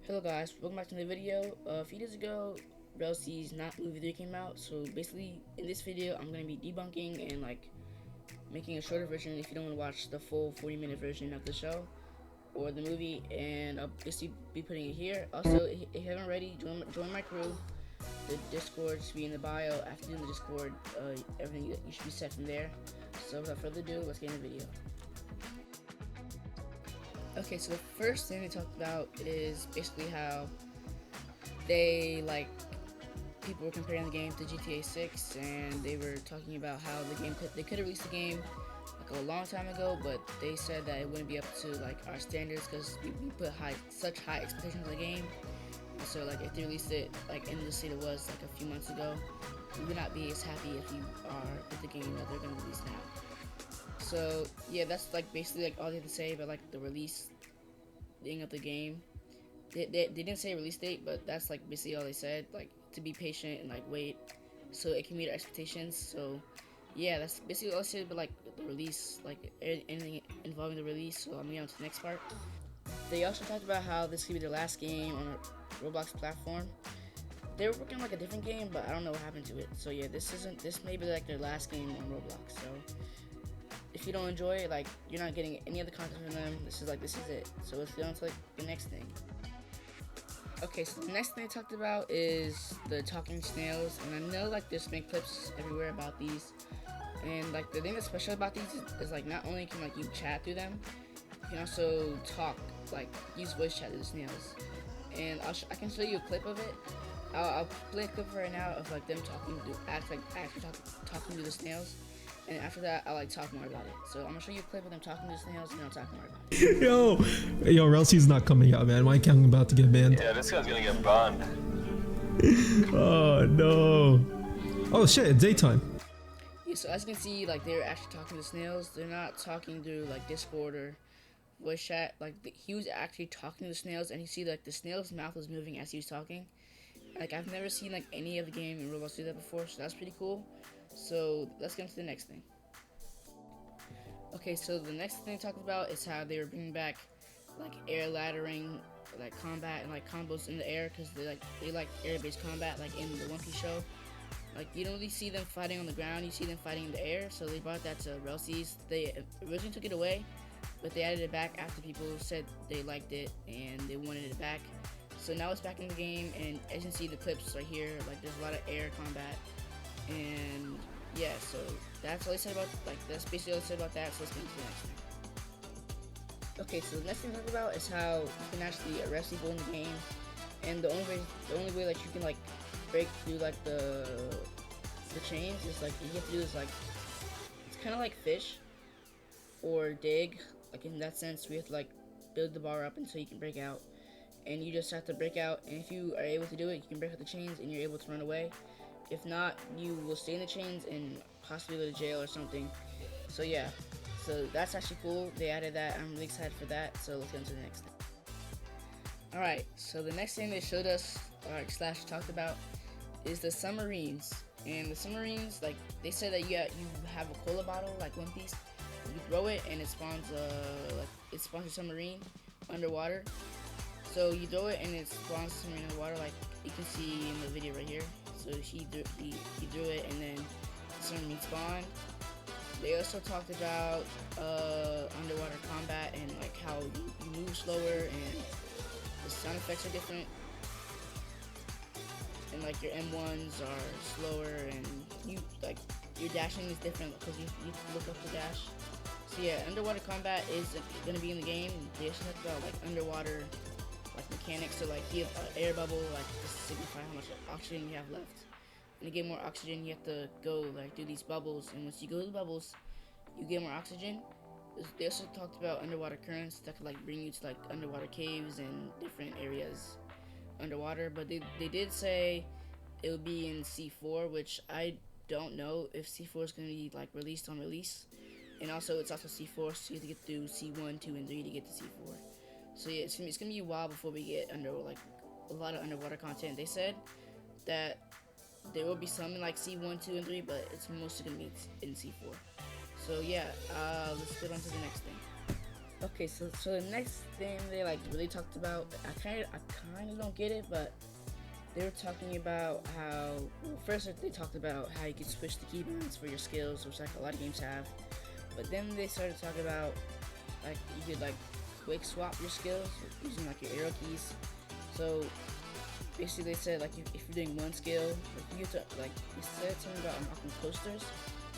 Hello guys, welcome back to another video. A few days ago, Rell's Not Movie 3 came out, so basically in this video I'm going to be debunking and making a shorter version if you don't want to watch the full 40-minute version of the show or the movie, and I'll basically be putting it here. Also, if you haven't already, join my crew. The Discord should be in the bio. After doing the Discord, everything you should be set from there. So without further ado, let's get in the video. Okay, so the first thing they talked about is basically how people were comparing the game to GTA 6, and they were talking about how they could have released the game like a long time ago, but they said that it wouldn't be up to like our standards because we put such high expectations on the game. And so like if they released it like in the state it was like a few months ago, we would not be as happy if you are with the game that they're gonna release now. So yeah, that's like basically like all they had to say about like the release thing of the game. They didn't say a release date, but that's like basically all they said. Like to be patient and like wait, so it can meet our expectations. So yeah, that's basically all I said. But like the release, like anything involving the release. So I'm going on to the next part. They also talked about how this could be their last game on a Roblox platform. They were working on like a different game, but I don't know what happened to it. So yeah, this may be like their last game on Roblox. So if you don't enjoy it, like you're not getting any other content from them. This is it. So let's get on to like the next thing. Okay, so the next thing I talked about is the talking snails, and I know like there's been clips everywhere about these, and like the thing that's special about these is like not only can like you chat through them, you can also talk, like use voice chat to the snails, and I can show you a clip of it. I'll play a clip right now of like them talking to the snails. And after that, I'll like talk more about it. So I'm gonna show you a clip of them talking to the snails, and I'll talk more about it. Yo, Rell's not coming out, man. My account about to get banned. Yeah, this guy's gonna get banned. Oh no. Oh shit, it's daytime. Yeah, so as you can see, like they're actually talking to the snails. They're not talking through like Discord or voice chat. Like he was actually talking to the snails, and you see like the snail's mouth was moving as he was talking. Like I've never seen like any other game in Roblox do that before, so that's pretty cool. So let's get into the next thing. Okay, so the next thing I talked about is how they were bringing back like air laddering, like combat and like combos in the air, because they like air-based combat, like in the One Piece show. Like you don't really see them fighting on the ground, you see them fighting in the air. So they brought that to Rell's. They originally took it away, but they added it back after people said they liked it and they wanted it back. So now it's back in the game, and as you can see the clips right here, like there's a lot of air combat. And yeah, so that's all I said about, like, that's basically all I said about that. So let's get into the next thing. Okay, so the next thing to talk about is how you can actually arrest people in the game, and the only way like you can like break through like the chains is like you have to do is like it's kind of like fish or dig, like in that sense we have to like build the bar up until you can break out, and you just have to break out, and if you are able to do it, you can break out the chains and you're able to run away. If not, you will stay in the chains and possibly go to jail or something. So yeah, so that's actually cool. They added that. I'm really excited for that. So let's get into the next thing. Alright, so the next thing they showed us, or slash talked about, is the submarines. And the submarines, like they said that you have a cola bottle like One Piece. You throw it and it spawns a submarine underwater. So you throw it and it spawns a submarine underwater, like you can see in the video right here. So he threw it, and then the submarine spawned. They also talked about underwater combat and like how you move slower and the sound effects are different, and like your M1s are slower, and your dashing is different because you look up to dash. So yeah, underwater combat is gonna be in the game. They also talked about like underwater like mechanics, so like you have an air bubble, like to signify how much oxygen you have left. And to get more oxygen, you have to go like do these bubbles, and once you go to the bubbles, you get more oxygen. They also talked about underwater currents that could like bring you to like underwater caves and different areas underwater, but they did say it would be in C4, which I don't know if C4 is going to be like released on release. And also it's also C4, so you have to get through C1, 2, and 3 to get to C4. So yeah, it's gonna be a while before we get like a lot of underwater content. They said that there will be some in like C1, 2, and 3, but it's mostly gonna be in C4. So yeah, let's get on to the next thing. So the next thing they like really talked about, I kind of don't get it, but they were talking about how, well, first they talked about how you could switch the keybands for your skills, which like a lot of games have. But then they started talking about like you could like quick swap your skills using like your arrow keys. So basically they said like if you're doing one skill, like you have to like you said something about unlocking coasters.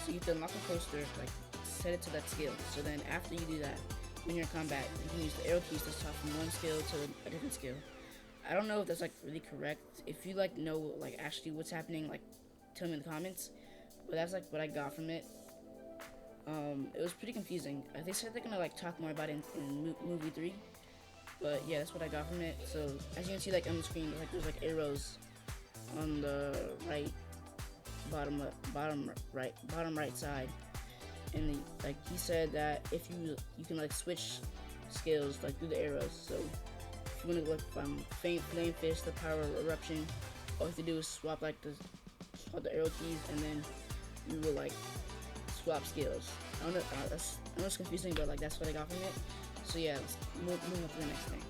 So you have to unlock a coaster, like set it to that skill. So then after you do that, when you're in combat, you can use the arrow keys to swap from one skill to a different skill. I don't know if that's like really correct. If you like know like actually what's happening, like tell me in the comments. But that's like what I got from it. It was pretty confusing. They said they're gonna like talk more about it in movie 3, but yeah, that's what I got from it. So as you can see, like on the screen, there's like arrows on the right, bottom right side, and like he said that if you can like switch skills like through the arrows. So if you want to look from faint flame fist to power eruption, all you have to do is swap the arrow keys, and then you will like swap skills. I know it's confusing, but like that's what I got from it. So yeah, let's move on to the next thing.